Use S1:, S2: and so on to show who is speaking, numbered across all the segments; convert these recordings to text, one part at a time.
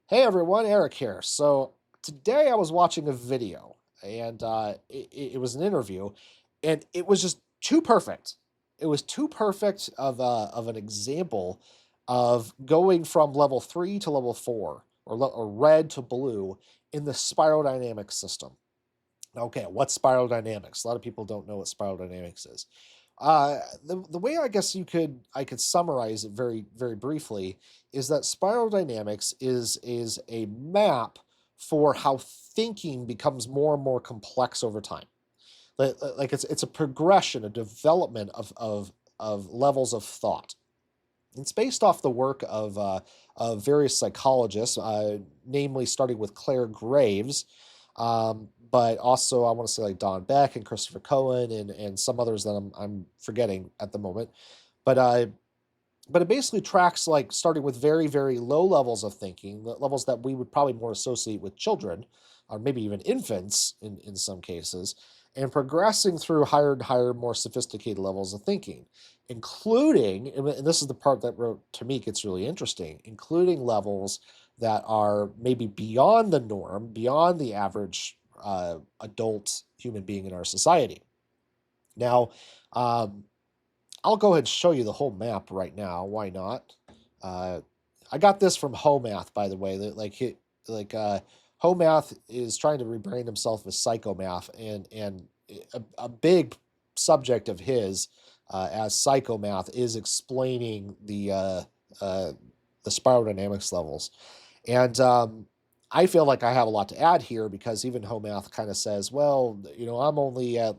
S1: Hey everyone, Eric here. So today I was watching a video and it was an interview and it was just too perfect. It was too perfect of an example of going from level 3 to level 4 or red to blue in the spiral dynamics system. Okay, what's spiral dynamics? A lot of people don't know what spiral dynamics is. The way I guess I could summarize it very briefly is that spiral dynamics is a map for how thinking becomes more and more complex over time. Like it's a progression, a development of levels of thought. It's based off the work of various psychologists, namely starting with Claire Graves, but also I want to say like Don Beck and Christopher Cohen and some others that I'm forgetting at the moment. But but it basically tracks like starting with very low levels of thinking, the levels that we would probably more associate with children, or maybe even infants in some cases, and progressing through higher and higher, more sophisticated levels of thinking, including, and this is the part that wrote to me gets really interesting, including levels that are maybe beyond the norm, beyond the average adult human being in our society. Now, um, I'll go ahead and show you the whole map right now. Why not? Uh, I got this from Homath, by the way. That like Homath is trying to rebrand himself as Psychomath, and a big subject of his as Psychomath is explaining uh, the spiral dynamics levels. And I feel like I have a lot to add here because even Homath kind of says, well, I'm only at,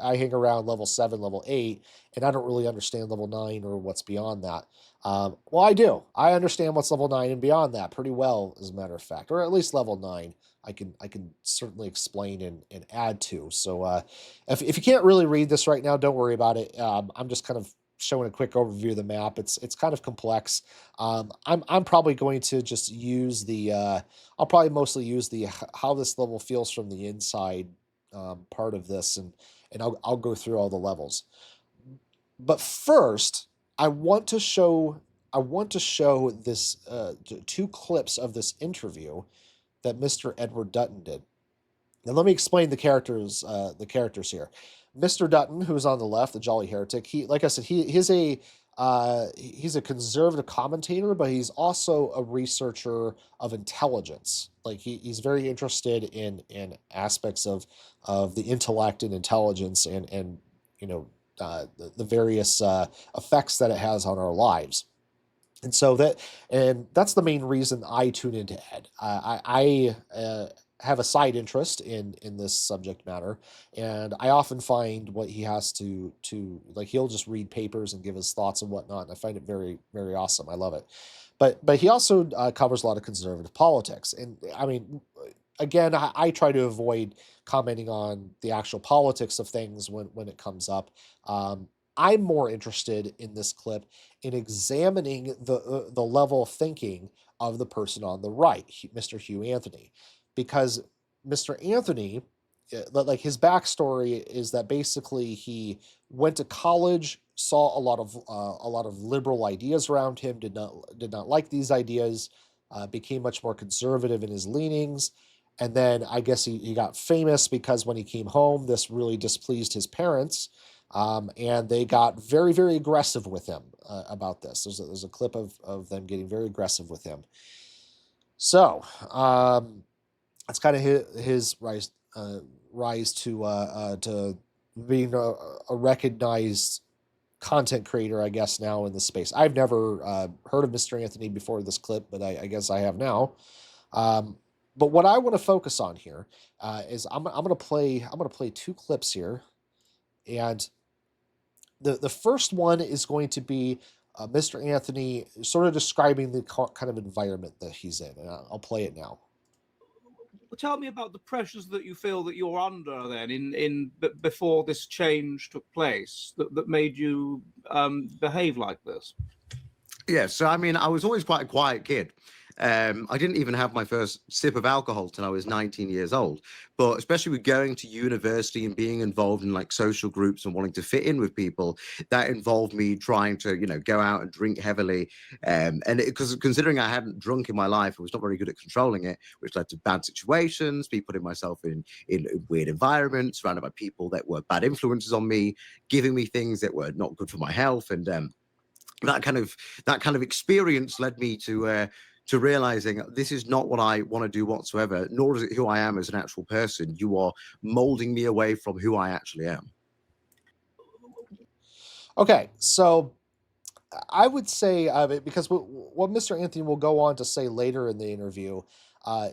S1: I hang around level 7, level 8, and I don't really understand level 9 or what's beyond that. Well, I do. I understand what's level 9 and beyond that pretty well, as a matter of fact, or at least level 9. I can certainly explain and add to. So if you can't really read this right now, don't worry about it. I'm just kind of showing a quick overview of the map. It's kind of complex. I'm probably going to just use I'll probably mostly use the how this level feels from the inside part of this, and I'll go through all the levels. But first, I want to show I want to show this two clips of this interview that Mr. Edward Dutton did. Now let me explain the characters here. Mr. Dutton, who's on the left, the Jolly Heretic, he, like I said, he's a conservative commentator, but he's also a researcher of intelligence. Like he's very interested in aspects of the intellect and intelligence and you know the various effects that it has on our lives. And so that's the main reason I tune into Ed. I have a side interest in this subject matter, and I often find what he has to like. He'll just read papers and give his thoughts and whatnot. And I find it very awesome. I love it. But he also covers a lot of conservative politics, and I mean, again, I try to avoid commenting on the actual politics of things when it comes up. I'm more interested in this clip in examining the level of thinking of the person on the right, Mr. Hugh Anthony, because Mr. Anthony, like his backstory is that basically he went to college, saw a lot of liberal ideas around him, did not like these ideas, became much more conservative in his leanings, and then I guess he got famous because when he came home, this really displeased his parents, and they got very aggressive with him about this. There's a clip of them getting very aggressive with him. So that's kind of his rise to being a recognized content creator, I guess, now in the space. I've never heard of Mr. Anthony before this clip, but I guess I have now. But what I want to focus on here is I'm gonna play two clips here, and the first one is going to be Mr. Anthony sort of describing the kind of environment that he's in, and I'll play it now.
S2: Tell me about the pressures that you feel that you're under then before this change took place that made you behave like this.
S3: Yeah, so I mean, I was always quite a quiet kid. I didn't even have my first sip of alcohol till I was 19 years old. But especially with going to university and being involved in like social groups and wanting to fit in with people, that involved me trying to, go out and drink heavily. And because considering I hadn't drunk in my life, I was not very good at controlling it, which led to bad situations, me putting myself in weird environments, surrounded by people that were bad influences on me, giving me things that were not good for my health. And that kind of experience led me to realizing this is not what I want to do whatsoever, nor is it who I am as an actual person. You are molding me away from who I actually am.
S1: Okay, so I would say because what Mr. Anthony will go on to say later in the interview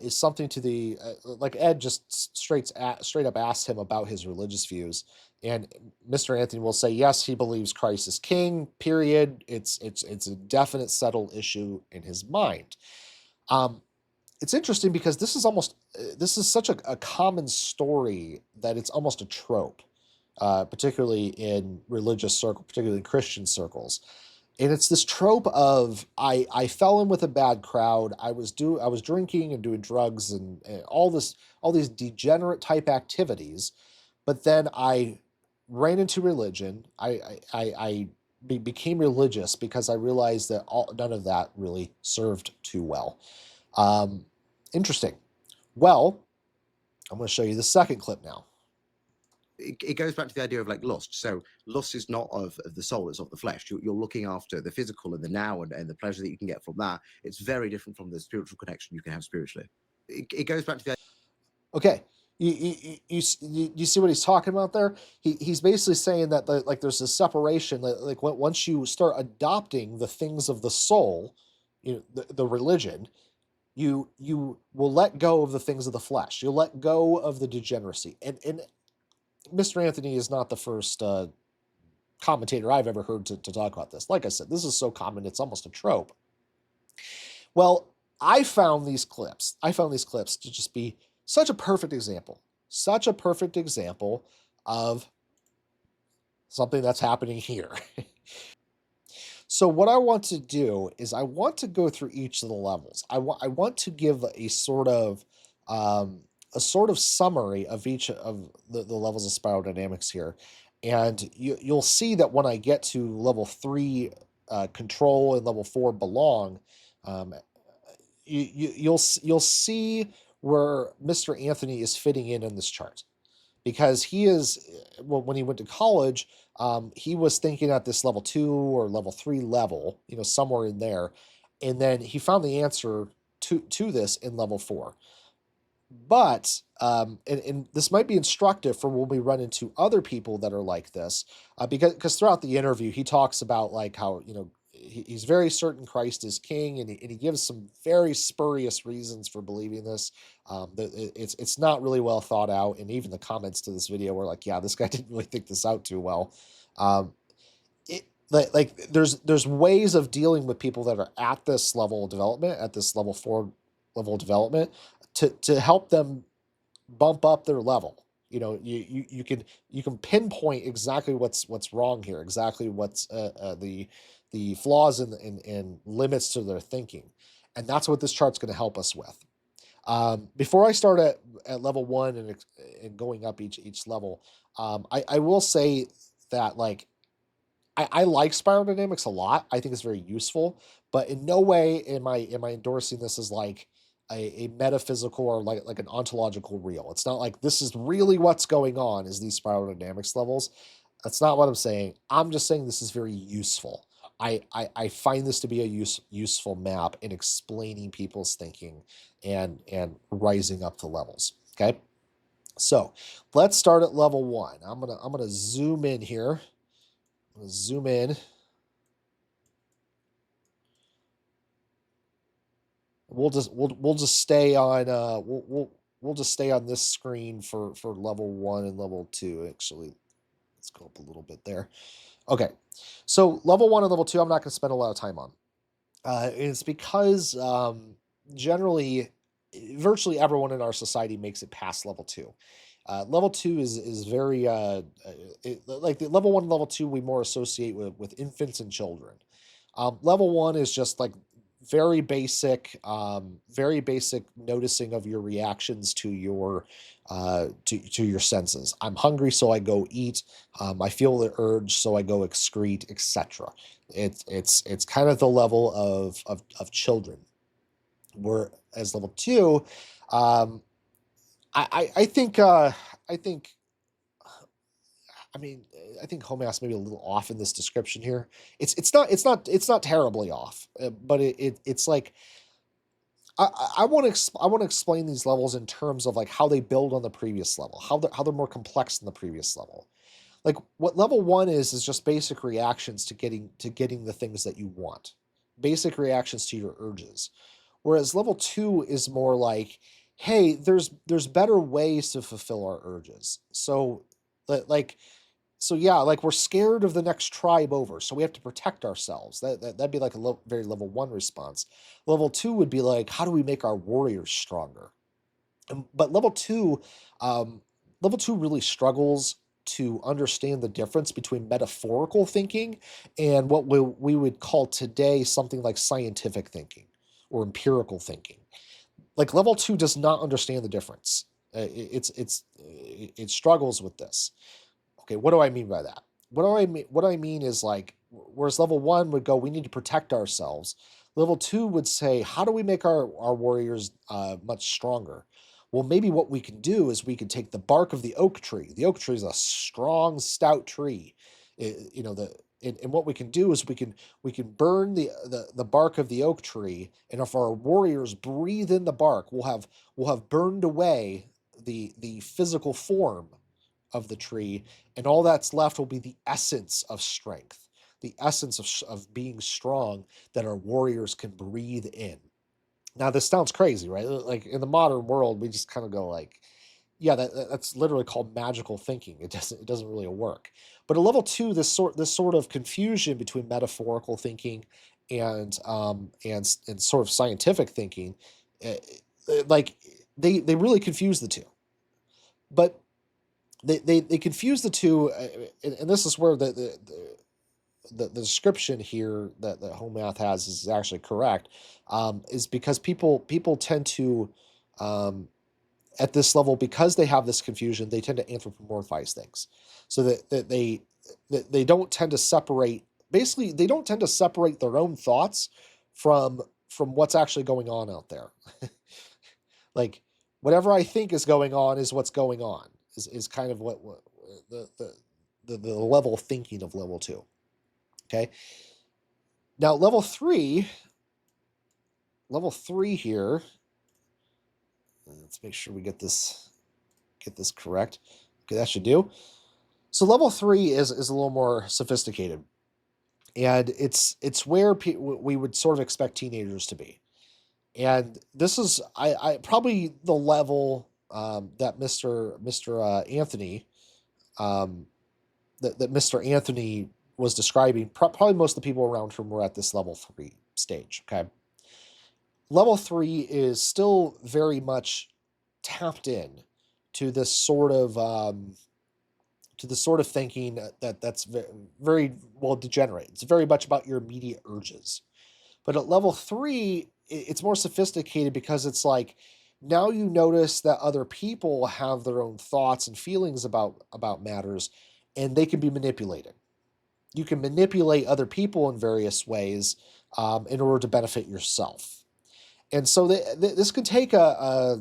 S1: is something to the like Ed just straight up asked him about his religious views, and Mr. Anthony will say yes, he believes Christ is king. Period. It's a definite settled issue in his mind. Um, it's interesting because this is such a common story that it's almost a trope, particularly in religious circles, particularly in Christian circles, and it's this trope of I fell in with a bad crowd. I was drinking and doing drugs and all these degenerate type activities, but then I ran into religion. I became religious because I realized that none of that really served too well. Um, Interesting. Well, I'm going to show you the second clip now.
S3: It goes back to the idea of like lust. So lust is not of the soul, it's of the flesh. You're looking after the physical and the now and the pleasure that you can get from that. It's very different from the spiritual connection you can have spiritually. It goes back to the
S1: Okay. You see what he's talking about there? He's basically saying that like there's a separation, like once you start adopting the things of the soul, the religion, you will let go of the things of the flesh. You'll let go of the degeneracy. And Mr. Anthony is not the first commentator I've ever heard to talk about this. Like I said, this is so common, it's almost a trope. Well, I found these clips to just be such a perfect example, such a perfect example of something that's happening here. So what I want to do is I want to go through each of the levels. I want to give a sort of summary of each of the levels of spiral dynamics here, and you'll see that when I get to level three, control, and level four, belong, um, you'll see where Mr. Anthony is fitting in this chart, because he is well, when he went to college, he was thinking at this level two or level three level, somewhere in there, and then he found the answer to this in level four. But and this might be instructive for when we run into other people that are like this, because throughout the interview he talks about like how he's very certain Christ is king, and he gives some very spurious reasons for believing this. It's not really well thought out, and even the comments to this video were like, yeah, this guy didn't really think this out too well. It like there's ways of dealing with people that are at this level of development, at this level four level of development, to help them bump up their level. You can pinpoint exactly what's wrong here, exactly what's the flaws and limits to their thinking, and that's what this chart's going to help us with. Before I start at level one and going up each level, I will say that like I like spiral dynamics a lot. I think it's very useful, but in no way am I endorsing this as like a metaphysical or like an ontological real. It's not like this is really what's going on is these spiral dynamics levels. That's not what I'm saying. I'm just saying this is very useful. I find this to be a useful map in explaining people's thinking and rising up the levels. Okay, so let's start at level one. I'm gonna zoom in here. I'm gonna zoom in. We'll just stay on we'll just stay on this screen for level one and level two. Actually, let's go up a little bit there. Okay, so level one and level two, I'm not going to spend a lot of time on. It's because generally, virtually everyone in our society makes it past level two. Level two is very like the level one and level two we more associate with infants and children. Level one is just like very basic, noticing of your reactions to your to your senses. I'm hungry, so I go eat. I feel the urge, so I go excrete, etc. It's kind of the level of children. Whereas level two, um, I think I think I mean, I think Homeas maybe a little off in this description here. It's not terribly off, but it's like I want to I want to explain these levels in terms of like how they build on the previous level, how they're more complex than the previous level. Like what level one is just basic reactions to getting the things that you want, basic reactions to your urges. Whereas level two is more like, hey, there's better ways to fulfill our urges. So like so yeah, like we're scared of the next tribe over, so we have to protect ourselves. That'd be like a very level one response. Level two would be like, how do we make our warriors stronger? But um, level two really struggles to understand the difference between metaphorical thinking and what we would call today something like scientific thinking or empirical thinking. Like level two does not understand the difference. It struggles with this. Okay, what do I mean by that? What I mean is like, whereas level one would go, we need to protect ourselves. Level two would say, how do we make our warriors much stronger? Well, maybe what we can do is we can take the bark of the oak tree. The oak tree is a strong, stout tree. You know, and what we can do is we can burn the bark of the oak tree, and if our warriors breathe in the bark, we'll have burned away the physical form of the tree, and all that's left will be the essence of strength, the essence of being strong that our warriors can breathe in. Now, this sounds crazy, right? Like in the modern world, we just kind of go like, yeah, that's literally called magical thinking. It doesn't really work. But at level two, this sort of confusion between metaphorical thinking and sort of scientific thinking, uh, like they really confuse the two. But they confuse the two, and this is where the description here that home math has is actually correct, is because people tend to, um, at this level, because they have this confusion, they tend to anthropomorphize things, so that they don't tend to separate. Basically, they don't tend to separate their own thoughts from what's actually going on out there. Like whatever I think is going on is what's going on, is kind of what the, the the level of thinking of level two. Okay. Now level three here. Let's make sure we get this correct. Okay, that should do. So level three is a little more sophisticated, and it's where we would sort of expect teenagers to be. And this is I probably the level that Mr. Anthony um, that Mr. Anthony was describing. Probably most of the people around him were at this level three stage. Okay, level three is still very much tapped in to this sort of thinking that's very well degenerate. It's very much about your immediate urges. But at level three, it's more sophisticated because it's like now you notice that other people have their own thoughts and feelings about matters, and they can be manipulated. You can manipulate other people in various ways, in order to benefit yourself. And so this could take a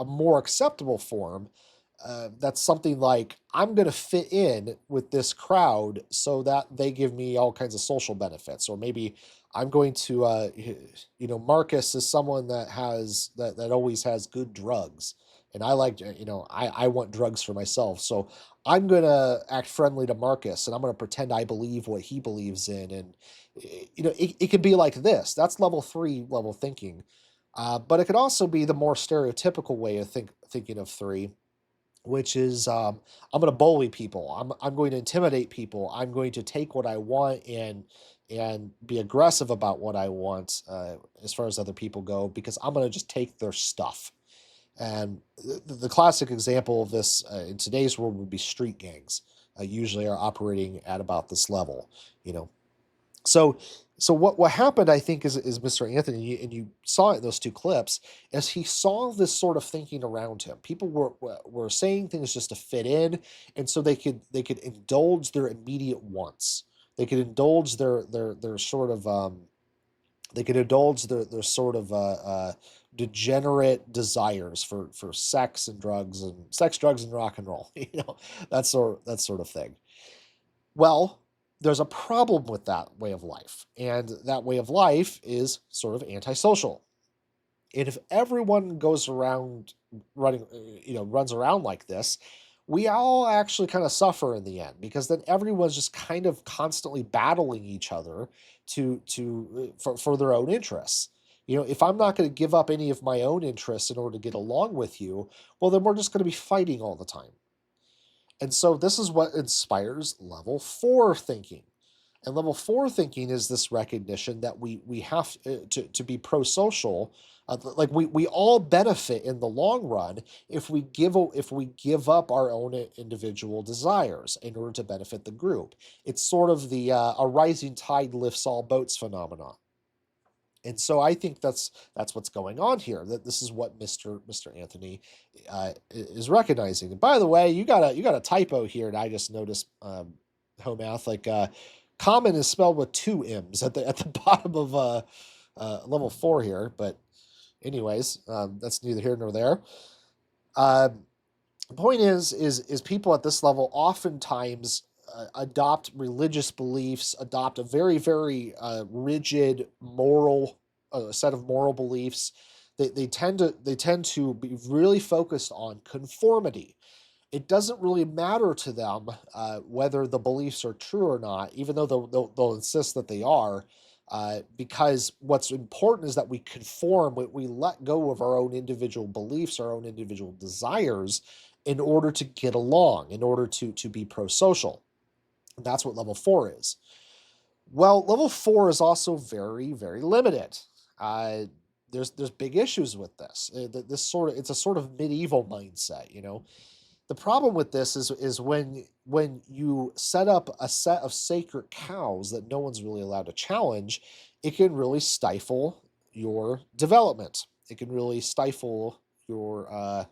S1: more acceptable form. That's something like, I'm going to fit in with this crowd so that they give me all kinds of social benefits, or maybe I'm going to, Marcus is someone that always has good drugs, and I like, I want drugs for myself, so I'm going to act friendly to Marcus, and I'm going to pretend I believe what he believes in, and it could be like this. That's level three level thinking, but it could also be the more stereotypical way of thinking of three, which is, I'm going to bully people. I'm going to intimidate people. I'm going to take what I want and be aggressive about what I want, as far as other people go, because I'm going to just take their stuff. And the classic example of this, in today's world, would be street gangs. Usually are operating at about this level, you know. So So what happened, I think, is Mr. Anthony, and you saw it in those two clips, is he saw this sort of thinking around him. People were saying things just to fit in, and so they could indulge their immediate wants. They could indulge their sort of they could indulge their sort of degenerate desires for sex, drugs, and rock and roll. That sort of thing. Well, there's a problem with that way of life, and that way of life is sort of antisocial. And if everyone goes around runs around like this, we all actually kind of suffer in the end, because then everyone's just kind of constantly battling each other for their own interests. If I'm not going to give up any of my own interests in order to get along with you, well, then we're just going to be fighting all the time. And so this is what inspires level 4 thinking. And level 4 thinking is this recognition that we have to be pro-social. Like we all benefit in the long run if we give up our own individual desires in order to benefit the group. It's sort of the a rising tide lifts all boats phenomenon. And so I think that's what's going on here. That this is what Mr. Anthony is recognizing. And by the way, you got a typo here, and I just noticed, Homath, like common is spelled with two M's at the bottom of level 4 here. But anyways, that's neither here nor there. The point is people at this level oftentimes adopt religious beliefs, adopt a very, very rigid moral set of moral beliefs. They tend to be really focused on conformity. It doesn't really matter to them whether the beliefs are true or not, even though they'll insist that they are, because what's important is that we conform, we let go of our own individual beliefs, our own individual desires, in order to get along, in order to be pro-social. And that's what level 4 is. Well, level 4 is also very, very limited. There's big issues with this. It's a sort of medieval mindset. The problem with this is when you set up a set of sacred cows that no one's really allowed to challenge, it can really stifle your development. It can really stifle your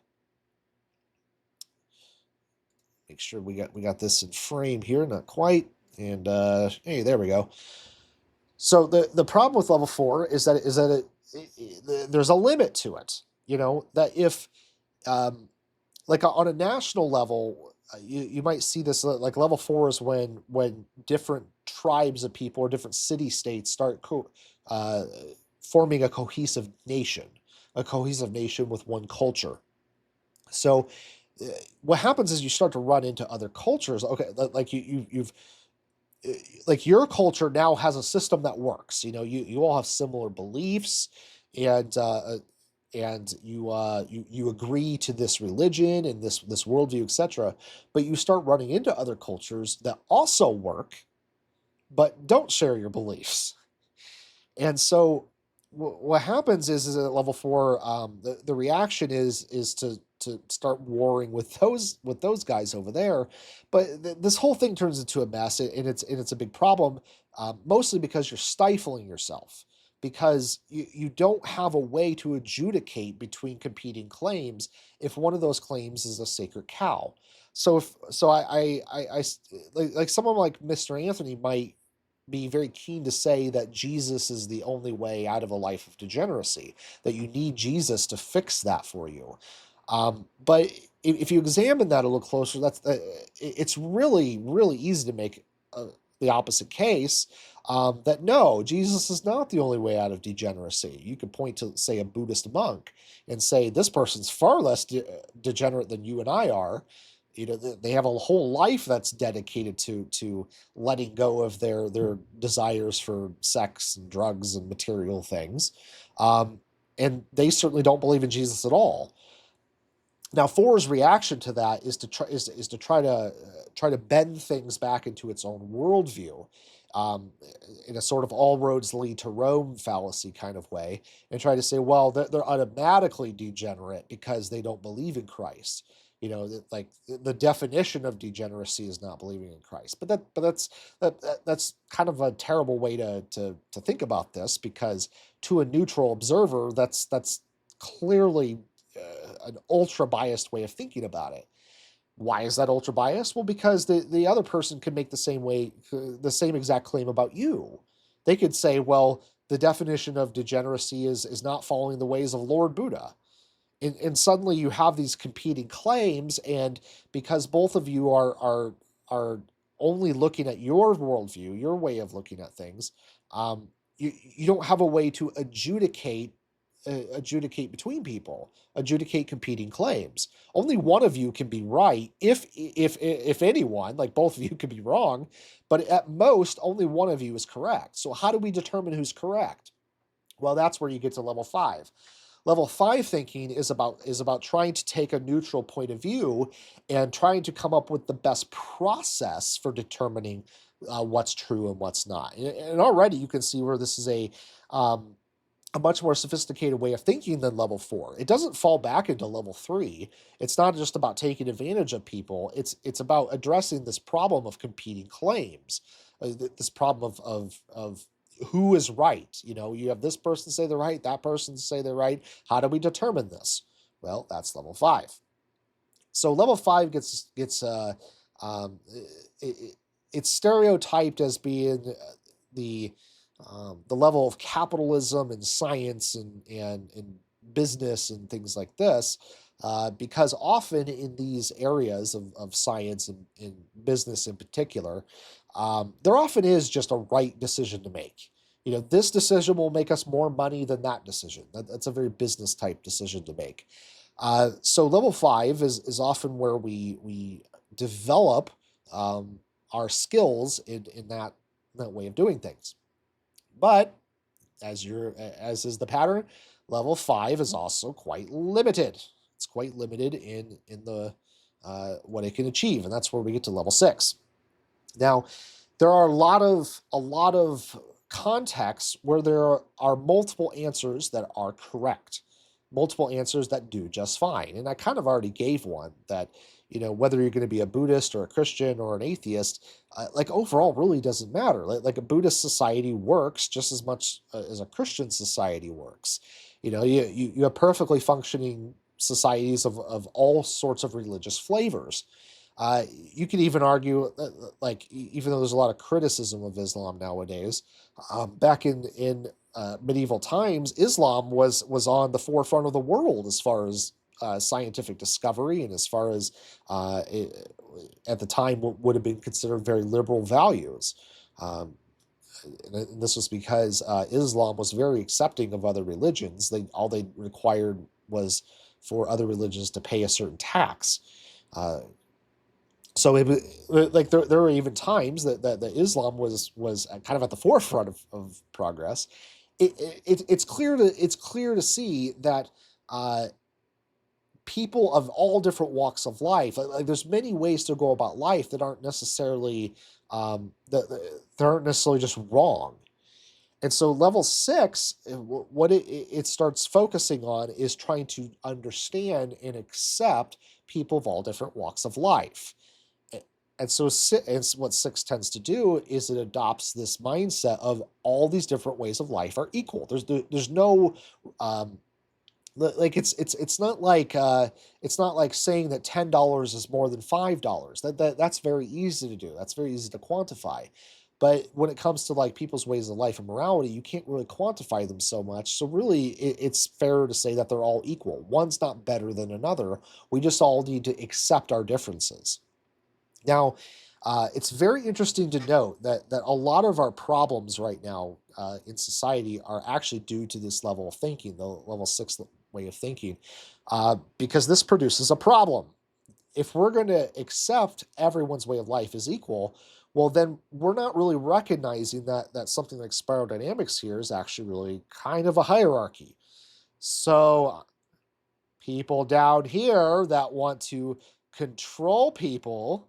S1: make sure we got this in frame here, not quite. And hey, there we go. So the problem with level 4 is that there's a limit to it. That if like on a national level, you might see this, like level 4 is when different tribes of people or different city states start forming a cohesive nation with one culture. So what happens is you start to run into other cultures. Okay, like you've like your culture now has a system that works. You all have similar beliefs, and you agree to this religion and this worldview, etc. But you start running into other cultures that also work, but don't share your beliefs. And so what happens is at level 4, the reaction is to start warring with those guys over there. But this whole thing turns into a mess, and it's a big problem, mostly because you're stifling yourself, because you don't have a way to adjudicate between competing claims if one of those claims is a sacred cow. So I like someone like Mr. Anthony might be very keen to say that Jesus is the only way out of a life of degeneracy, that you need Jesus to fix that for you. But if you examine that a little closer, it's really, really easy to make the opposite case, that no, Jesus is not the only way out of degeneracy. You could point to, say, a Buddhist monk and say, this person's far less degenerate than you and I are. They have a whole life that's dedicated to letting go of their desires for sex and drugs and material things, and they certainly don't believe in Jesus at all. Now, 4's reaction to that is to try to bend things back into its own worldview, in a sort of all roads lead to Rome fallacy kind of way, and try to say, well, they're automatically degenerate because they don't believe in Christ. Like the definition of degeneracy is not believing in Christ. That's kind of a terrible way to think about this, because to a neutral observer, that's clearly an ultra biased way of thinking about it. Why is that ultra biased? Well, because the other person could make the same exact claim about you. They could say, well, the definition of degeneracy is not following the ways of Lord Buddha. And suddenly you have these competing claims, and because both of you are only looking at your worldview, your way of looking at things, you don't have a way to adjudicate between people, adjudicate competing claims. Only one of you can be right, if anyone, like both of you could be wrong, but at most only one of you is correct. So how do we determine who's correct? Well, that's where you get to level 5. Level 5 thinking is about trying to take a neutral point of view and trying to come up with the best process for determining what's true and what's not. And already you can see where this is a much more sophisticated way of thinking than level 4. It doesn't fall back into level 3. It's not just about taking advantage of people. It's about addressing this problem of competing claims, this problem of who is right. You have this person say they're right, that person say they're right. How do we determine this? Well, that's level 5. So level 5 um, it's stereotyped as being the the level of capitalism and science and business and things like this, because often in these areas of science and business in particular, there often is just a right decision to make. This decision will make us more money than that decision. That's a very business type decision to make. So level 5 is often where we develop our skills in that way of doing things. But as is the pattern, level 5 is also quite limited. It's quite limited in the what it can achieve, and that's where we get to level 6. Now, there are a lot of contexts where there are multiple answers that are correct, multiple answers that do just fine. And I kind of already gave one that, whether you're going to be a Buddhist or a Christian or an atheist, like overall really doesn't matter. Like a Buddhist society works just as much as a Christian society works. You have perfectly functioning societies of all sorts of religious flavors. You could even argue that, like, even though there's a lot of criticism of Islam nowadays, back in medieval times, Islam was on the forefront of the world as far as scientific discovery, and as far as at the time what would have been considered very liberal values. Um, and this was because Islam was very accepting of other religions. All they required was for other religions to pay a certain tax. Uh, so like there were even times that Islam was kind of at the forefront of progress. It's clear to see that people of all different walks of life, like there's many ways to go about life that aren't necessarily that aren't necessarily just wrong. And so level 6, what it starts focusing on is trying to understand and accept people of all different walks of life. And so what 6 tends to do is it adopts this mindset of all these different ways of life are equal. There's no like it's not like saying that $10 is more than $5. That's very easy to do. That's very easy to quantify. But when it comes to like people's ways of life and morality, you can't really quantify them so much. So really, it's fair to say that they're all equal. One's not better than another. We just all need to accept our differences. Now, it's very interesting to note that a lot of our problems right now in society are actually due to this level of thinking, the level 6 way of thinking, because this produces a problem. If we're going to accept everyone's way of life as equal, well, then we're not really recognizing that something like spiral dynamics here is actually really kind of a hierarchy. So people down here that want to control people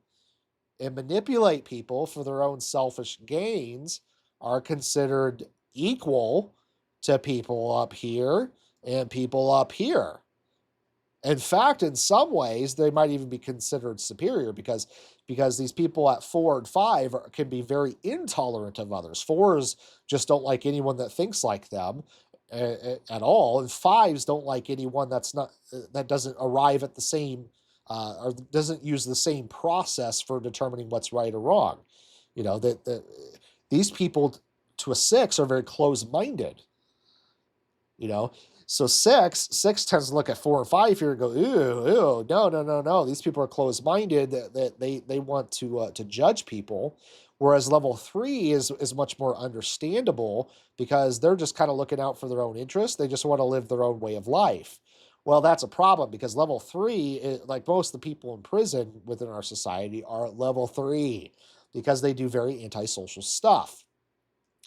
S1: and manipulate people for their own selfish gains are considered equal to people up here and people up here. In fact, in some ways, they might even be considered superior because these people at 4 and 5 can be very intolerant of others. Fours just don't like anyone that thinks like them at all, and fives don't like anyone that doesn't arrive at the same or doesn't use the same process for determining what's right or wrong. That these people to a 6 are very close-minded. you know. So six tends to look at 4 and 5 here and go, ooh, no, no, no, no. These people are closed-minded. That they want to judge people, whereas level 3 is much more understandable because they're just kind of looking out for their own interests. They just want to live their own way of life. Well, that's a problem because level 3, like most of the people in prison within our society, are at level 3 because they do very antisocial stuff.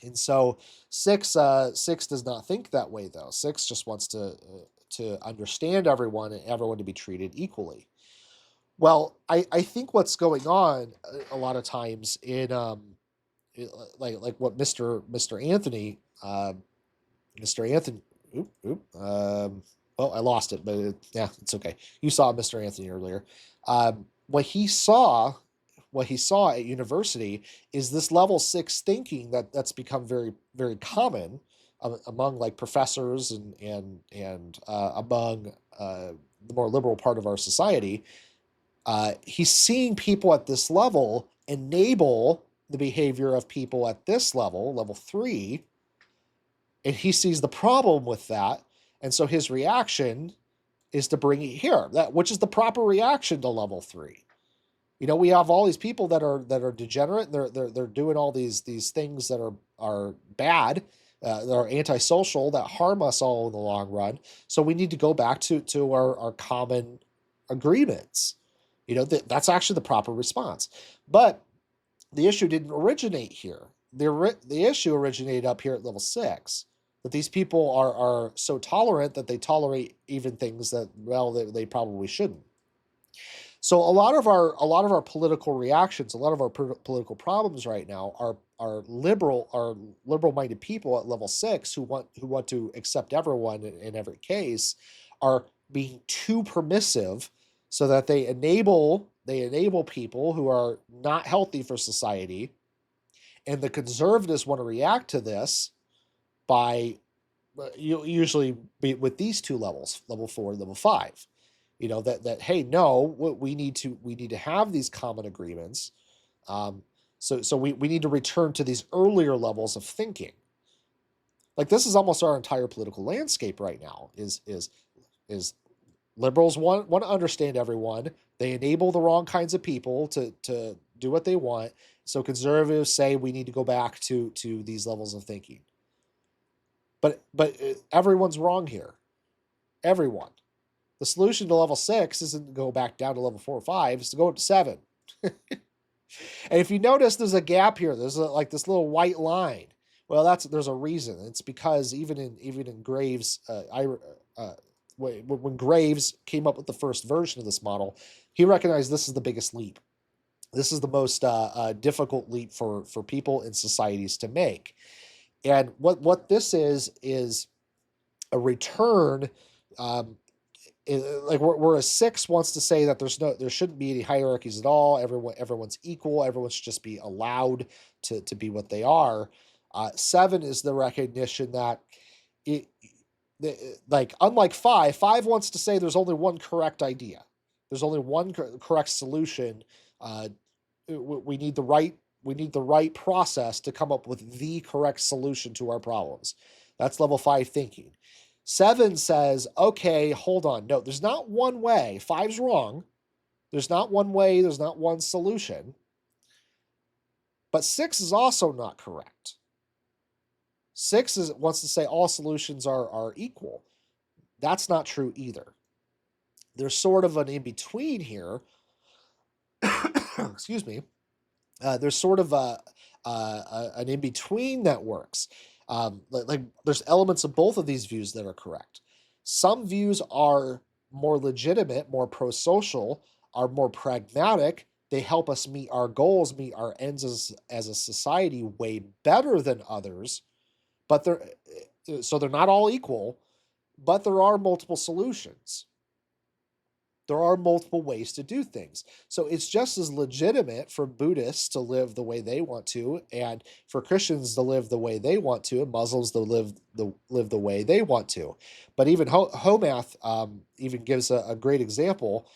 S1: And so six does not think that way though. Six just wants to understand everyone and everyone to be treated equally. Well, I think what's going on a lot of times in like what Mr. Anthony Mr. Anthony well, I lost it, but yeah, it's okay. You saw Mr. Anthony earlier. What he saw at university is this level 6 thinking that's become very, very common among like professors and among the more liberal part of our society. He's seeing people at this level enable the behavior of people at this level 3, and he sees the problem with that, and so his reaction is to bring it here, which is the proper reaction to level 3. We have all these people that are degenerate, and they're doing all these things that are bad, that are antisocial, that harm us all in the long run. So we need to go back to our common agreements. That's actually the proper response. But the issue didn't originate here. The issue originated up here at level 6. That these people are so tolerant that they tolerate even things that, well, they probably shouldn't. So a lot of our political reactions, a lot of our political problems right now are liberal-minded people at level 6 who want to accept everyone in every case, are being too permissive, so that they enable people who are not healthy for society, and the conservatives want to react to this by usually with these two levels, level 4 and level 5. That hey, no, we need to have these common agreements. So we need to return to these earlier levels of thinking. Like, this is almost our entire political landscape right now. Is liberals want to understand everyone. They enable the wrong kinds of people to do what they want. So conservatives say we need to go back to these levels of thinking. But everyone's wrong here. Everyone. The solution to level 6 isn't to go back down to level 4 or 5, it's to go up to 7. And if you notice, there's a gap here. There's like this little white line. Well, there's a reason. It's because even in Graves, when Graves came up with the first version of this model, he recognized this is the biggest leap. This is the most difficult leap for people in societies to make. And what this is a return. Like where a 6 wants to say that there shouldn't be any hierarchies at all. Everyone's equal. Everyone should just be allowed to be what they are. 7 is the recognition that unlike 5 wants to say there's only one correct idea. There's only one correct solution. We need the right process to come up with the correct solution to our problems. That's level 5 thinking. 7 says, okay, hold on. No, there's not one way. 5's wrong. There's not one way. There's not one solution. But 6 is also not correct. 6 wants to say all solutions are equal. That's not true either. There's sort of an in-between here. Excuse me. There's sort of an in-between that works. Like there's elements of both of these views that are correct. Some views are more legitimate, more pro-social, are more pragmatic. They help us meet our goals, meet our ends as a society way better than others. But they're not all equal, but there are multiple solutions. There are multiple ways to do things. So it's just as legitimate for Buddhists to live the way they want to, and for Christians to live the way they want to, and Muslims to live the way they want to. But even Homath even gives a great example.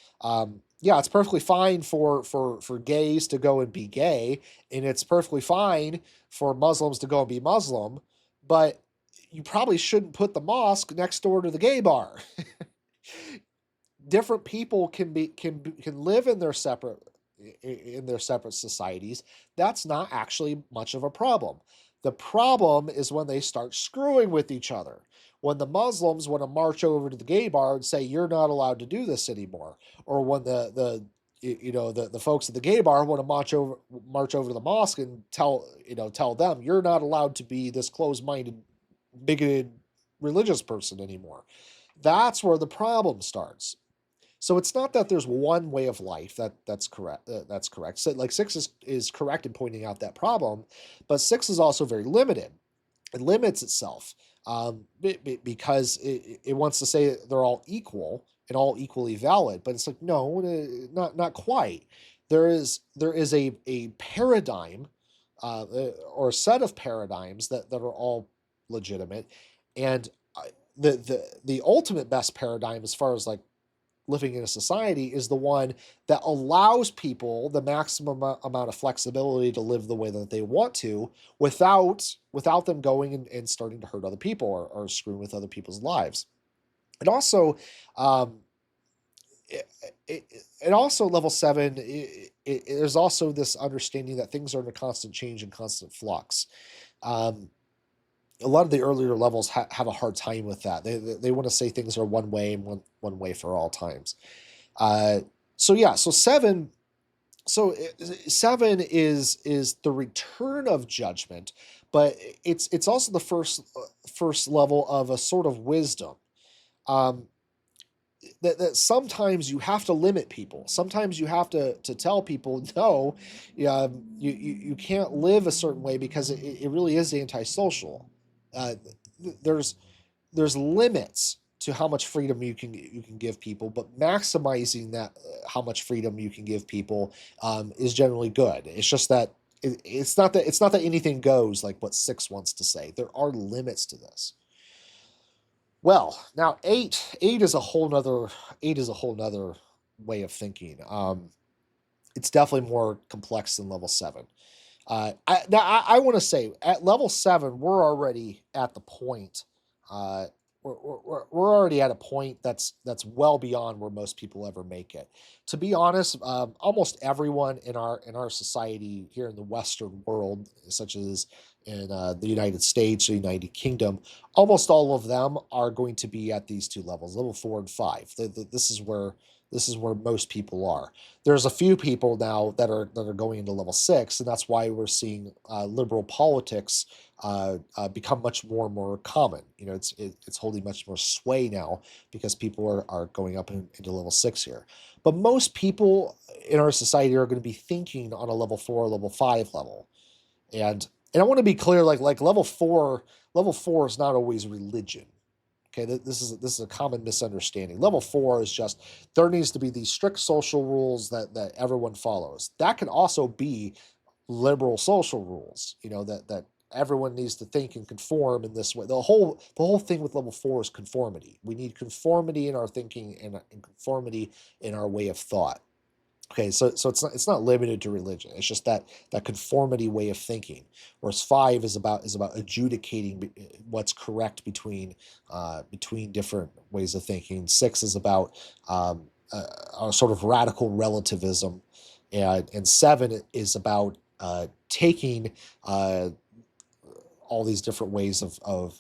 S1: Yeah, it's perfectly fine for gays to go and be gay, and it's perfectly fine for Muslims to go and be Muslim, but you probably shouldn't put the mosque next door to the gay bar. Different people can live in their separate societies. That's not actually much of a problem. The problem is when they start screwing with each other. When the Muslims want to march over to the gay bar and say you're not allowed to do this anymore, or when the folks at the gay bar want to march over to the mosque and tell them you're not allowed to be this closed-minded, bigoted religious person anymore. That's where the problem starts. So it's not that there's one way of life that's correct. That's correct. So like six is correct in pointing out that problem, but six is also very limited. It limits itself because it wants to say they're all equal and all equally valid. But it's like no, not quite. There is a paradigm or a set of paradigms that are all legitimate, and the ultimate best paradigm as far as like living in a society is the one that allows people the maximum amount of flexibility to live the way that they want to without them going and starting to hurt other people or screwing with other people's lives. And also, it, and also level 7, there's also this understanding that things are in a constant change and constant flux. A lot of the earlier levels have a hard time with that. They want to say things are one way and one way for all times. So yeah, so seven. So seven is the return of judgment, but it's also the first level of a sort of wisdom. Um, that sometimes you have to limit people. Sometimes you have to tell people, no, you can't live a certain way because it really is antisocial. Uh, there's there's limits to how much freedom you can give people, but maximizing that how much freedom you can give people is generally good. It's just that it's not that anything goes like what six wants to say. There are limits to this. Well, now eight is a whole nother way of thinking. It's definitely more complex than level 7. I want to say at level 7 we're already at the point. Uh, we're already at a point that's well beyond where most people ever make it. To be honest, almost everyone in our society here in the Western world, such as in the United States or United Kingdom, almost all of them are going to be at these two levels, level 4 and 5. This is where most people are. There's a few people now that are going into level 6, and that's why we're seeing liberal politics become much more and more common. It's holding much more sway now because people are going up into level 6 here. But most people in our society are going to be thinking on a level 4, level 5 level, and I want to be clear, like level 4 is not always religion. Okay, this is a common misunderstanding. Level 4 is just there needs to be these strict social rules that everyone follows. That can also be liberal social rules. That everyone needs to think and conform in this way. The whole thing with level 4 is conformity. We need conformity in our thinking and conformity in our way of thought. Okay, so it's not limited to religion. It's just that conformity way of thinking. Whereas 5 is about adjudicating what's correct between different ways of thinking. 6 is about a sort of radical relativism, and 7 is about taking all these different ways of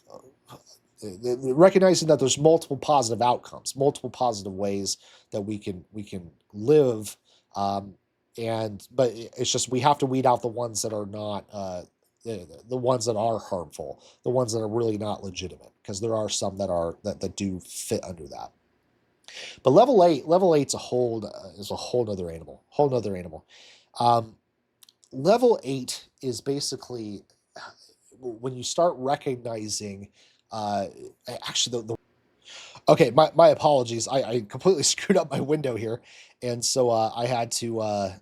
S1: recognizing that there's multiple positive outcomes, multiple positive ways that we can live, but it's just we have to weed out the ones that are not the ones that are harmful, the ones that are really not legitimate, because there are some that do fit under that. But level eight's a whole nother animal, Um, level 8 is basically when you start recognizing, uh, actually the Okay, my apologies. I completely screwed up my window here, and so I had to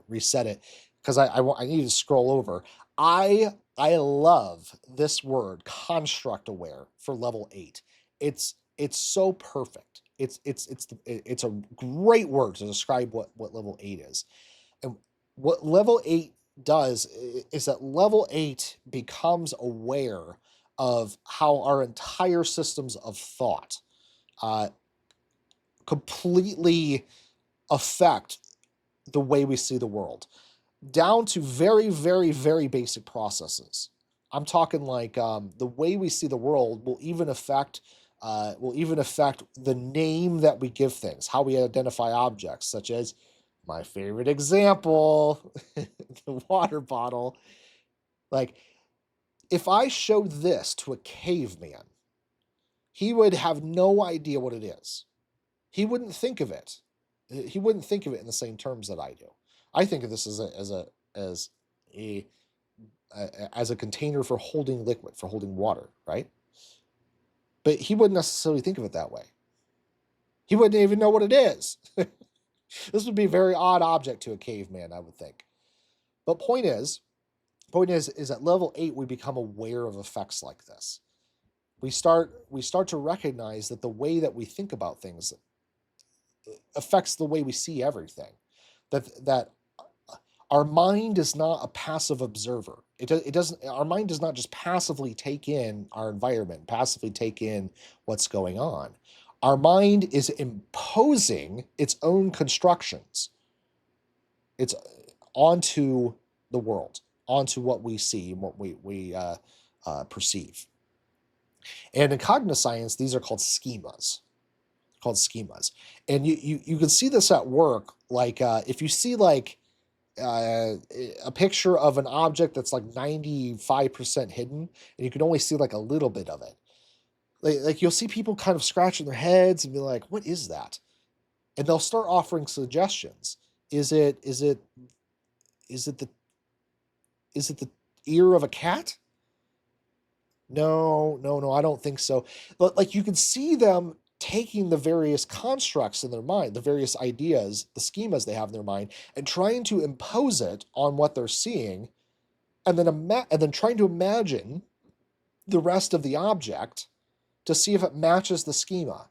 S1: reset it because I needed to scroll over. I love this word construct aware for level 8. It's so perfect. It's a great word to describe what level 8 is. And what level 8 does is that level 8 becomes aware of how our entire systems of thought uh, completely affect the way we see the world, down to very, very, very basic processes. I'm talking like the way we see the world will even affect the name that we give things, how we identify objects, such as my favorite example, the water bottle. Like, if I showed this to a caveman, he would have no idea what it is. He wouldn't think of it. He wouldn't think of it in the same terms that I do. I think of this as a as a container for holding liquid, for holding water, right? But he wouldn't necessarily think of it that way. He wouldn't even know what it is. This would be a very odd object to a caveman, I would think. But point is at level 8 we become aware of effects like this. We start to recognize that the way that we think about things affects the way we see everything. That our mind is not a passive observer. It doesn't. Our mind does not just passively take in our environment, passively take in what's going on. Our mind is imposing its own constructions. It's onto the world, onto what we see and what we perceive. And in cognitive science, these are called schemas. Called schemas, and you can see this at work. Like if you see like a picture of an object that's like 95% hidden, and you can only see like a little bit of it. Like you'll see people kind of scratching their heads and be like, "What is that?" And they'll start offering suggestions. Is it is it is it the is it the ear of a cat? No, no, no, I don't think so. But like you can see them taking the various constructs in their mind, the various ideas, the schemas they have in their mind, and trying to impose it on what they're seeing, and then trying to imagine the rest of the object to see if it matches the schema.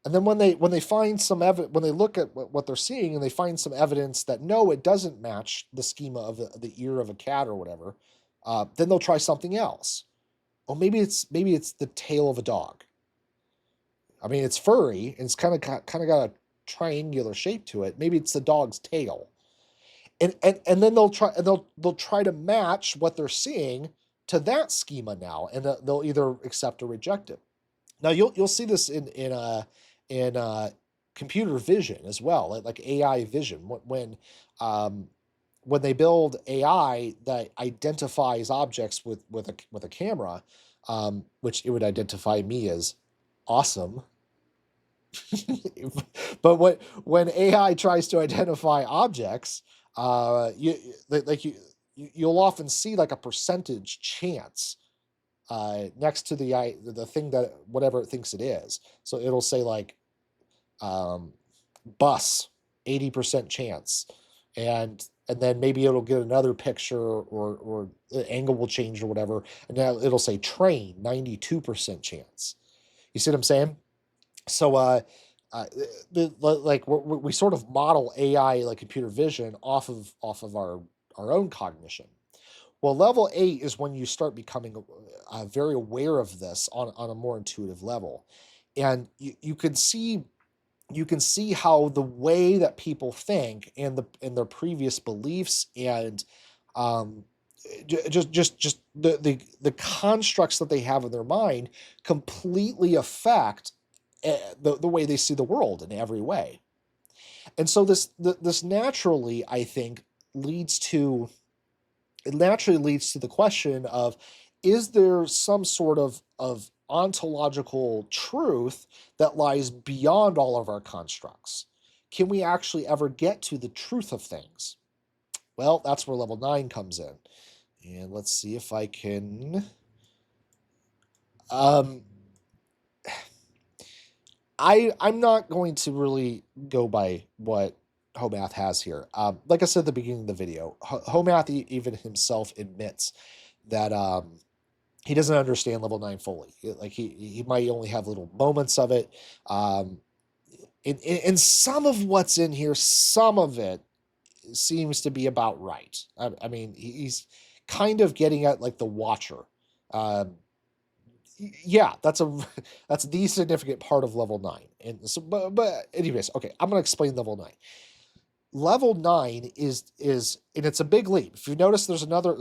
S1: And then when they find some when they look at what they're seeing and they find some evidence that no, it doesn't match the schema of the ear of a cat or whatever, then they'll try something else. Or maybe it's the tail of a dog. I mean, it's furry and it's kind of got a triangular shape to it. Maybe it's the dog's tail. And then they'll try to match what they're seeing to that schema now, and they'll either accept or reject it. Now you'll see this in computer vision as well, like AI vision. When they build AI that identifies objects with a camera, which it would identify me as awesome. But when AI tries to identify objects, you'll often see like a percentage chance next to the thing that whatever it thinks it is. So it'll say like bus, 80% chance, and then maybe it'll get another picture or the angle will change or whatever, and now it'll say train, 92% chance. You see what I'm saying? So uh, like we sort of model AI like computer vision off of our own cognition. Well, level 8 is when you start becoming very aware of this on a more intuitive level, and you can see how the way that people think and their previous beliefs and um, just the constructs that they have in their mind completely affect the way they see the world in every way. And so this naturally, I think, leads to it naturally leads to the question of, is there some sort of ontological truth that lies beyond all of our constructs? Can we actually ever get to the truth of things? Well, that's where level 9 comes in. And let's see if I can. Um, I'm not going to really go by what Homath has here. Like I said at the beginning of the video, Homath even himself admits that he doesn't understand level 9 fully. Like he might only have little moments of it. Um, and some of what's in here, some of it seems to be about right. I mean, he's kind of getting at like the Watcher. Um, yeah, that's the significant part of level 9. And so, but anyways, okay, I'm gonna explain level 9. Level 9 is and it's a big leap. If you notice, there's another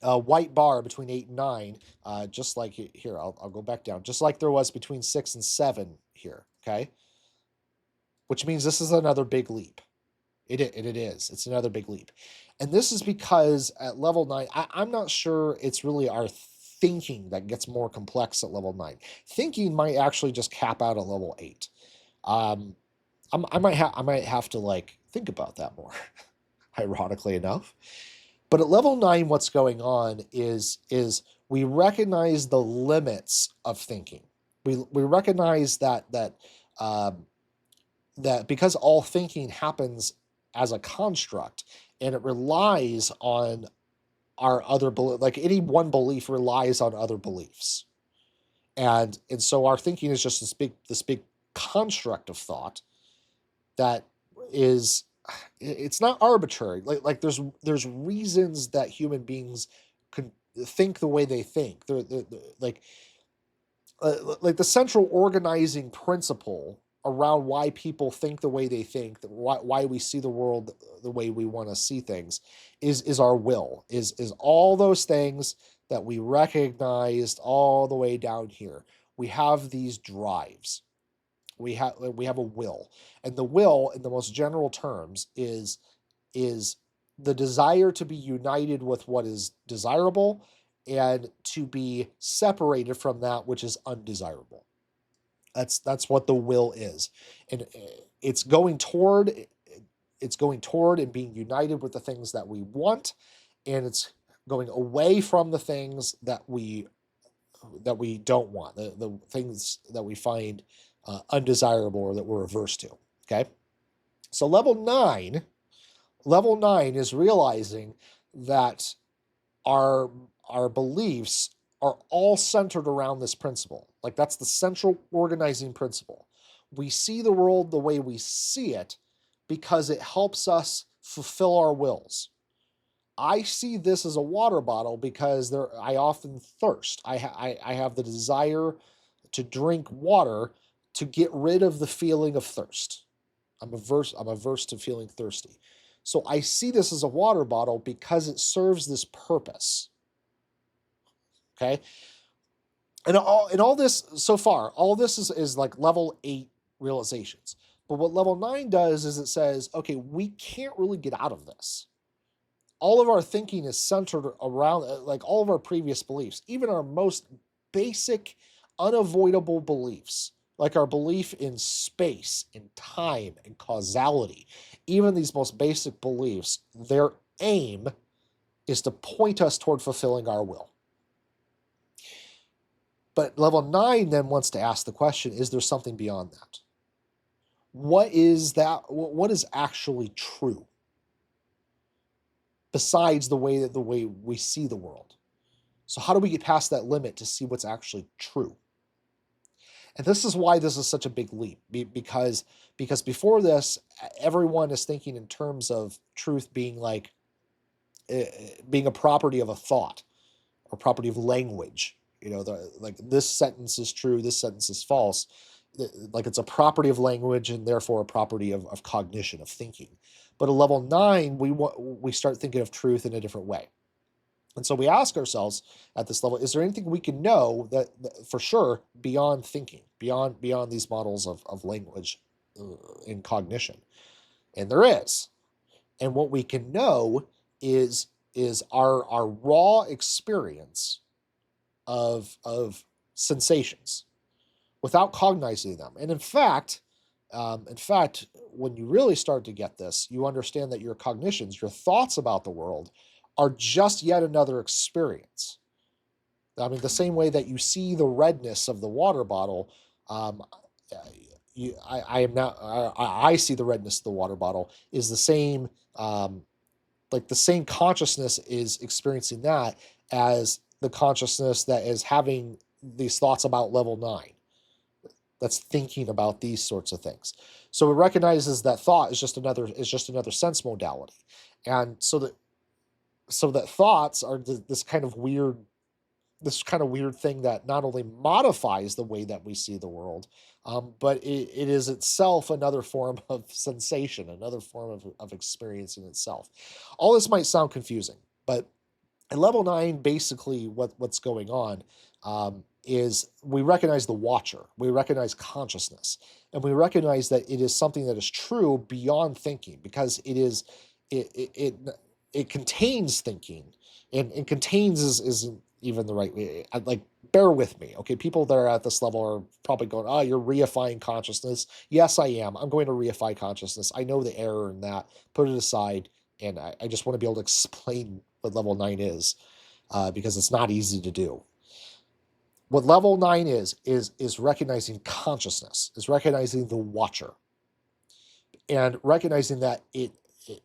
S1: white bar between 8 and 9, just like here. I'll go back down, just like there was between 6 and 7 here. Okay, which means this is another big leap. It is. It's another big leap. And this is because at level 9, I'm not sure it's really our thinking that gets more complex at level 9. Thinking might actually just cap out at level 8. Um, I might have to like think about that more, ironically enough. But at level 9, what's going on is we recognize the limits of thinking. We recognize um, that because all thinking happens as a construct and it relies on our other belief, like any one belief relies on other beliefs, and so our thinking is just this big construct of thought that is, it's not arbitrary. Like there's reasons that human beings can think the way they think. They're like the central organizing principle around why people think the way they think, why we see the world the way we want to see things, is our will, is all those things that we recognized all the way down here. We have these drives. We have a will, and the will, in the most general terms, is the desire to be united with what is desirable and to be separated from that which is undesirable. That's what the will is, and it's going toward and being united with the things that we want, and it's going away from the things that we don't want, the things that we find undesirable or that we're averse to. Okay, so level 9 is realizing that our our beliefs are all centered around this principle. Like that's the central organizing principle. We see the world the way we see it because it helps us fulfill our wills. I see this as a water bottle because I often thirst. I have the desire to drink water to get rid of the feeling of thirst. I'm averse to feeling thirsty. So I see this as a water bottle because it serves this purpose. Okay. And all this so far, all this is like level 8 realizations. But what level 9 does is it says, okay, we can't really get out of this. All of our thinking is centered around like all of our previous beliefs, even our most basic, unavoidable beliefs, like our belief in space, in time, and causality. Even these most basic beliefs, their aim is to point us toward fulfilling our will. But level 9 then wants to ask the question, is there something beyond that? What is that? What is actually true besides the way we see the world? So how do we get past that limit to see what's actually true? And this is why this is such a big leap, because before this, everyone is thinking in terms of truth being like being a property of a thought or property of language. Like this sentence is true, this sentence is false. Like it's a property of language and therefore a property of cognition, of thinking. But at level 9, we start thinking of truth in a different way. And so we ask ourselves at this level, is there anything we can know that for sure beyond thinking, beyond these models of language and cognition? And there is. And what we can know is our raw experience of sensations without cognizing them. And in fact, when you really start to get this, you understand that your cognitions, your thoughts about the world, are just yet another experience. I mean, the same way that you see the redness of the water bottle, um, I am now, I see the redness of the water bottle is the same, um, like the same consciousness is experiencing that as the consciousness that is having these thoughts about level 9, that's thinking about these sorts of things. So it recognizes that thought is just another sense modality. And so that thoughts are this kind of weird thing that not only modifies the way that we see the world, but it is itself another form of sensation, another form of experiencing itself. All this might sound confusing, but at level 9, basically what's going on, is we recognize the watcher, we recognize consciousness, and we recognize that it is something that is true beyond thinking, because it it, it, it contains thinking, and contains isn't even the right way. Like, bear with me, okay? People that are at this level are probably going, "Oh, you're reifying consciousness." Yes, I am. I'm going to reify consciousness. I know the error in that. Put it aside, and I just want to be able to explain what level 9 is, because it's not easy to do. What level 9 is recognizing consciousness, is recognizing the watcher, and recognizing that it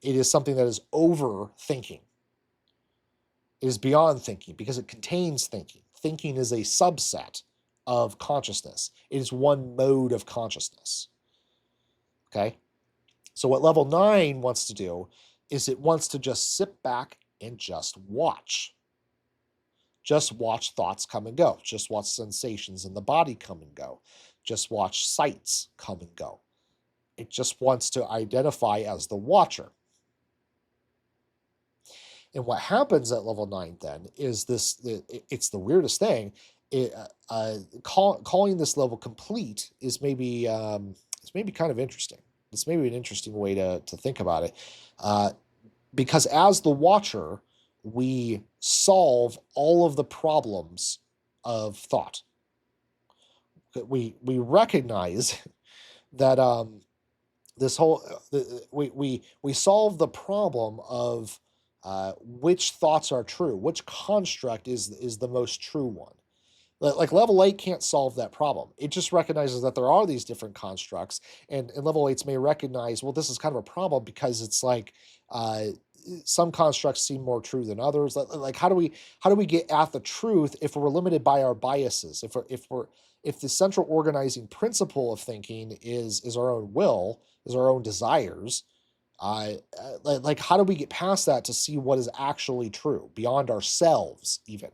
S1: is something that is over thinking. It is beyond thinking because it contains thinking. Thinking is a subset of consciousness. It is one mode of consciousness. Okay? So what level 9 wants to do is it wants to just sit back and just watch. Just watch thoughts come and go. Just watch sensations in the body come and go. Just watch sights come and go. It just wants to identify as the watcher. And what happens at level 9 then is it's the weirdest thing. Calling this level complete is maybe kind of interesting. It's maybe an interesting way to think about it. Because as the watcher, we solve all of the problems of thought. We recognize that this whole we solve the problem of which thoughts are true, which construct is the most true one. Like level 8 can't solve that problem. It just recognizes that there are these different constructs, and level 8s may recognize, well, this is kind of a problem because it's like some constructs seem more true than others. Like how do we get at the truth if we're limited by our biases? If the central organizing principle of thinking is our own will, is our own desires, like how do we get past that to see what is actually true beyond ourselves even?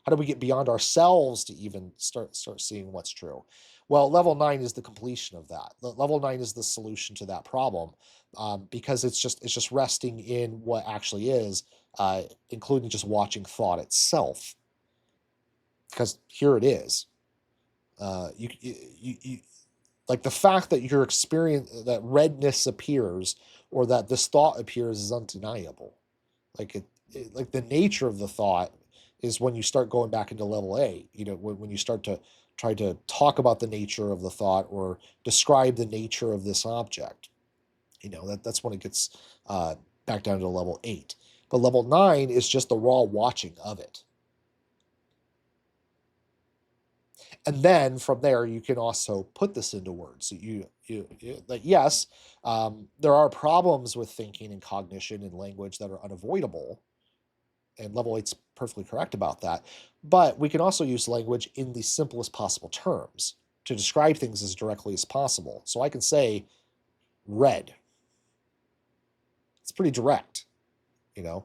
S1: How do we get beyond ourselves to even start seeing what's true? Well, level 9 is the completion of that. Level 9 is the solution to that problem, because it's just resting in what actually is, including just watching thought itself. Because here it is. You like the fact that your experience, that redness appears, or that this thought appears, is undeniable. Like like the nature of the thought is when you start going back into level 8. When you start to try to talk about the nature of the thought or describe the nature of this object. That's when it gets back down to level 8. But level 9 is just the raw watching of it. And then from there, you can also put this into words. So like, yes, there are problems with thinking and cognition and language that are unavoidable, and level 8's perfectly correct about that. But we can also use language in the simplest possible terms to describe things as directly as possible. So I can say red. It's pretty direct, It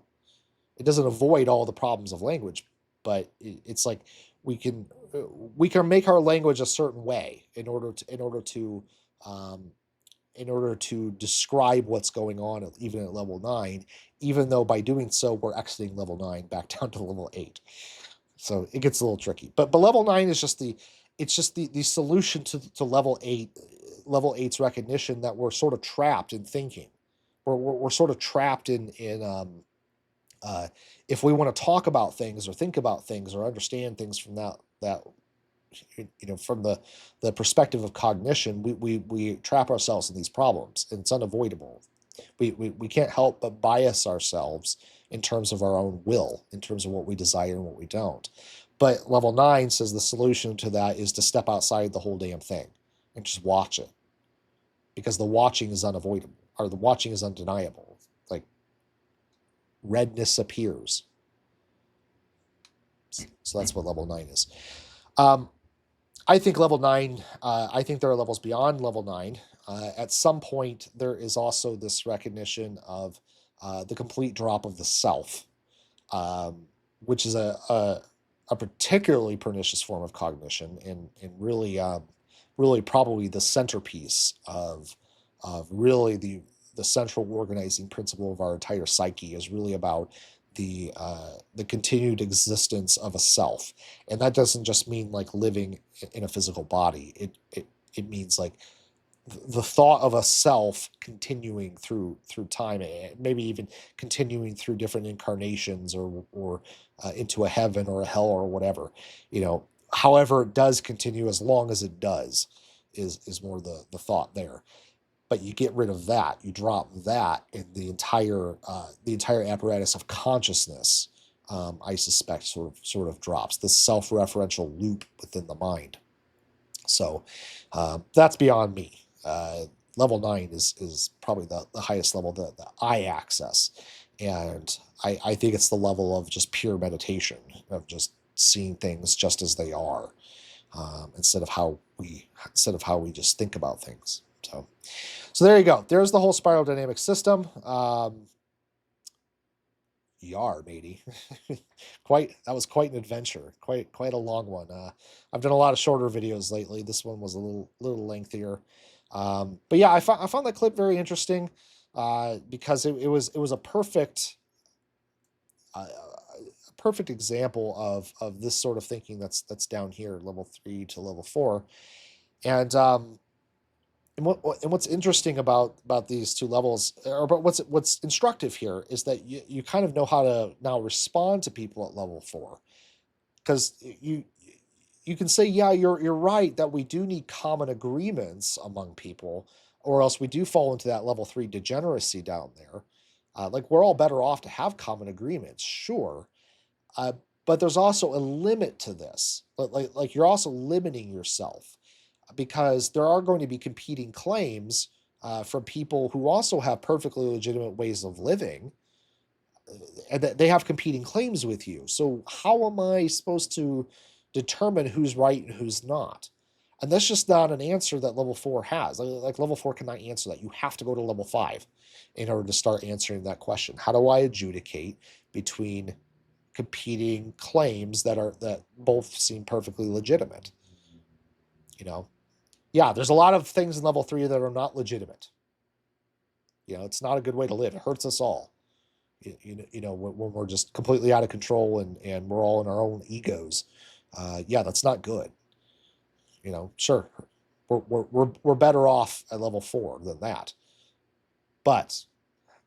S1: doesn't avoid all the problems of language, but it's like we can make our language a certain way in order to describe what's going on, even at level 9, even though by doing so we're exiting level 9 back down to level 8. So it gets a little tricky. But level 9 is just the solution to level 8. Level 8's recognition that we're sort of trapped in thinking. We're sort of trapped in if we want to talk about things or think about things or understand things from that from the perspective of cognition, we trap ourselves in these problems, and it's unavoidable. We can't help but bias ourselves in terms of our own will, in terms of what we desire and what we don't. But level 9 says the solution to that is to step outside the whole damn thing and just watch it, because the watching is unavoidable, or the watching is undeniable. Like, redness appears. So that's what level 9 is. I think level 9, I think there are levels beyond level 9. At some point, there is also this recognition of the complete drop of the self, which is a particularly pernicious form of cognition, and really probably the centerpiece of really the central organizing principle of our entire psyche is really about the continued existence of a self. And that doesn't just mean like living in a physical body. It means like the thought of a self continuing through time, maybe even continuing through different incarnations, or into a heaven or a hell or whatever. However it does continue, as long as it does, is more the thought there. But you get rid of that, you drop that, and the entire apparatus of consciousness, I suspect, sort of drops the self-referential loop within the mind. So that's beyond me. Level 9 is probably the highest level that I access, and I think it's the level of just pure meditation, of just seeing things just as they are, instead of how we just think about things. So there you go. There's the whole spiral dynamic system. Yar, matey. That was quite an adventure. Quite a long one. I've done a lot of shorter videos lately. This one was a little lengthier. But yeah, I found that clip very interesting, because it was a perfect example of this sort of thinking that's down here, level 3 to level 4. And what's interesting about these two levels, or about what's instructive here, is that you kind of know how to now respond to people at level 4, because you can say, yeah, you're right that we do need common agreements among people, or else we do fall into that level 3 degeneracy down there. Like, we're all better off to have common agreements, sure, but there's also a limit to this. Like you're also limiting yourself, because there are going to be competing claims from people who also have perfectly legitimate ways of living, and that they have competing claims with you. So how am I supposed to determine who's right and who's not? And that's just not an answer that level 4 has. Like level 4 cannot answer that. You have to go to level 5 in order to start answering that question. How do I adjudicate between competing claims that both seem perfectly legitimate? Yeah, there's a lot of things in level 3 that are not legitimate. It's not a good way to live. It hurts us all. When we're just completely out of control, and we're all in our own egos. Yeah, that's not good. Sure, we're better off at level 4 than that. But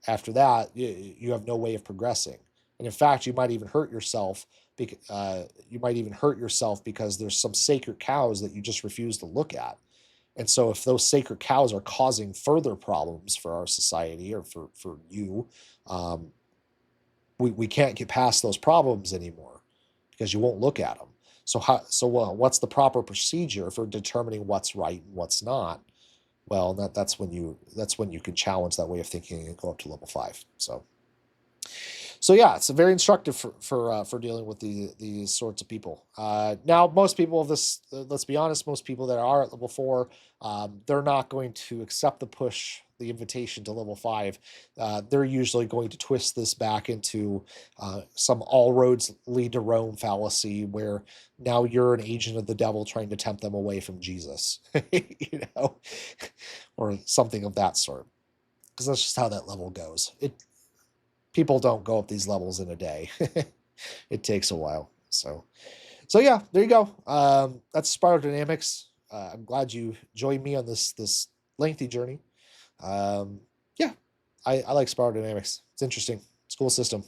S1: after that, you have no way of progressing. And in fact, you might even hurt yourself. Because there's some sacred cows that you just refuse to look at. And so if those sacred cows are causing further problems for our society, or for you, we can't get past those problems anymore, because you won't look at them. So what's the proper procedure for determining what's right and what's not? Well, that's when you can challenge that way of thinking and go up to level 5. So yeah, it's very instructive for dealing with these sorts of people. Now, most people of this, let's be honest, most people that are at level 4, they're not going to accept the invitation to level 5. They're usually going to twist this back into some all roads lead to Rome fallacy, where now you're an agent of the devil trying to tempt them away from Jesus, or something of that sort. Because that's just how that level goes. People don't go up these levels in a day. It takes a while. So yeah, there you go. That's Spiral Dynamics. I'm glad you joined me on this lengthy journey. Yeah, I like Spiral Dynamics. It's interesting. It's a cool system.